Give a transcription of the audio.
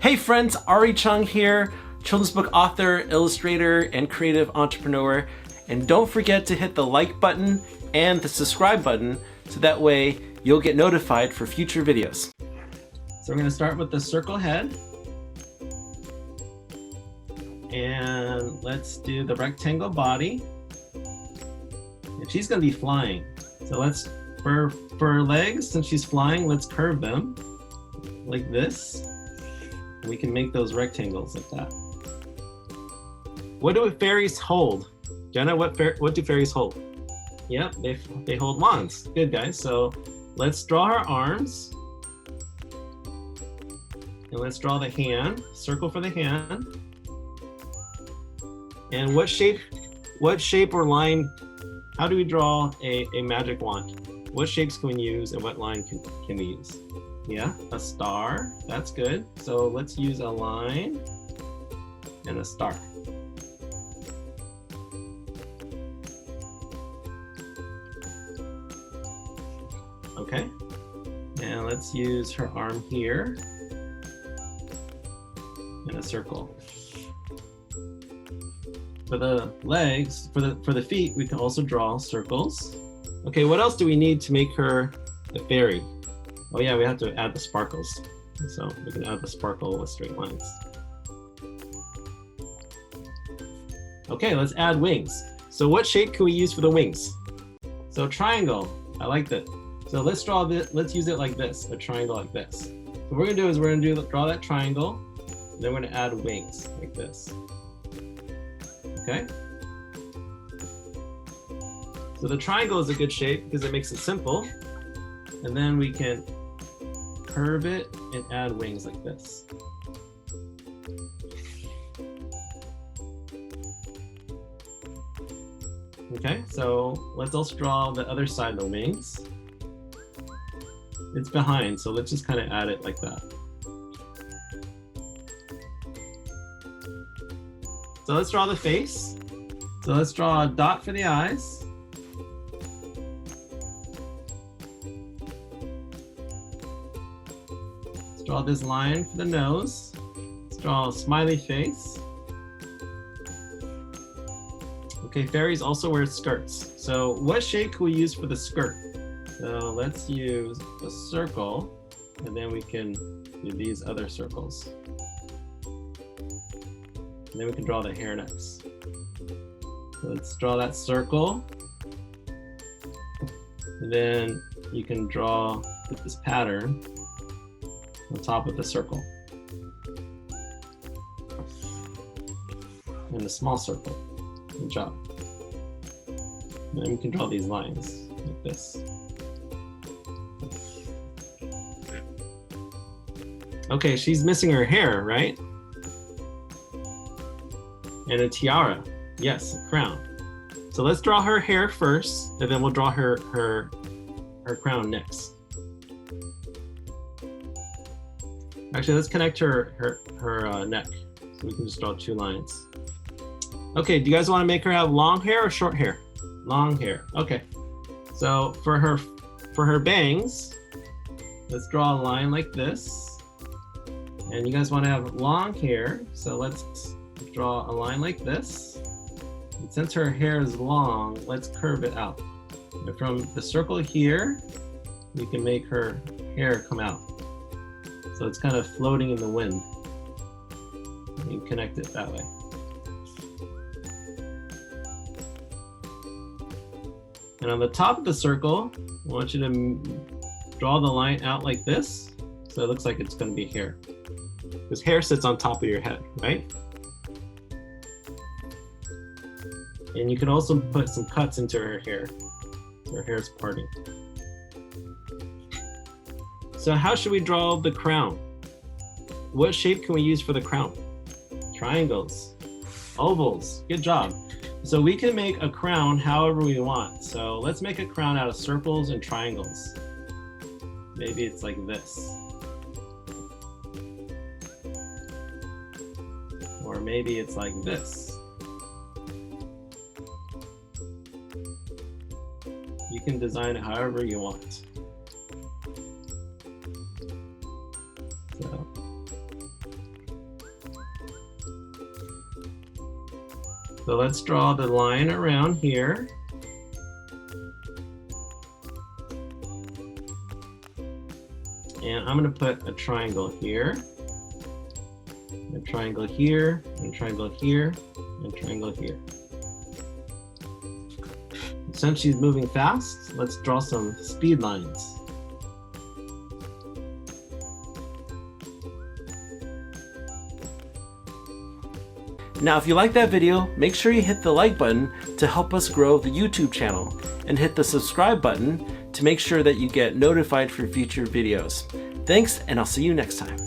Hey friends, Arree Chung here, children's book author, illustrator, and creative entrepreneur. And don't forget to hit the like button and the subscribe button so that way you'll get notified for future videos. So we're going to start with the circle head. And let's do the rectangle body. And she's going to be flying. So let's, for her legs, since she's flying, let's curve them like this. We can make those rectangles like that. What do fairies hold? Jenna, what do fairies hold? Yep, they hold wands. Good, guys. So let's draw her arms. And let's draw the hand. Circle for the hand. And what shape or line, how do we draw a magic wand? What shapes can we use and what line can we use? Yeah, a star, that's good. So let's use a line and a star. Okay, and let's use her arm here and a circle. For the legs, for the feet, we can also draw circles. Okay, what else do we need to make her a fairy? Oh yeah, we have to add the sparkles. So we can add the sparkle with straight lines. Okay, let's add wings. So what shape can we use for the wings? So triangle, I like that. So let's draw this, let's use it like this, a triangle like this. So what we're gonna do is we're gonna draw that triangle, and then we're gonna add wings like this. Okay? So the triangle is a good shape because it makes it simple. And then we can curve it and add wings like this. Okay, so let's also draw the other side of the wings. It's behind, so let's just kind of add it like that. So let's draw the face. So let's draw a dot for the eyes. Draw this line for the nose. Let's draw a smiley face. Okay, fairies also wear skirts. So what shape can we use for the skirt? So let's use a circle, and then we can do these other circles. And then we can draw the hair next. So let's draw that circle. And then you can draw this pattern on top of the circle. And a small circle. Good job. And then we can draw these lines like this. Okay, she's missing her hair, right? And a tiara. Yes, a crown. So let's draw her hair first, and then we'll draw her crown next. Actually, let's connect her neck. So we can just draw two lines. Okay, do you guys want to make her have long hair or short hair? Long hair, okay. So for her bangs, let's draw a line like this. And you guys want to have long hair, so let's draw a line like this. And since her hair is long, let's curve it out. And from the circle here, we can make her hair come out. So it's kind of floating in the wind. You can connect it that way. And on the top of the circle, I want you to draw the line out like this. So it looks like it's going to be hair. Because hair sits on top of your head, right? And you can also put some cuts into her hair. So her hair is parting. So how should we draw the crown? What shape can we use for the crown? Triangles, ovals, good job. So we can make a crown however we want. So let's make a crown out of circles and triangles. Maybe it's like this. Or maybe it's like this. You can design it however you want. So So let's draw the line around here. And I'm going to put a triangle here, a triangle here, and a triangle here, and a triangle here. Since she's moving fast, let's draw some speed lines. Now, if you like that video, make sure you hit the like button to help us grow the YouTube channel, and hit the subscribe button to make sure that you get notified for future videos. Thanks, and I'll see you next time.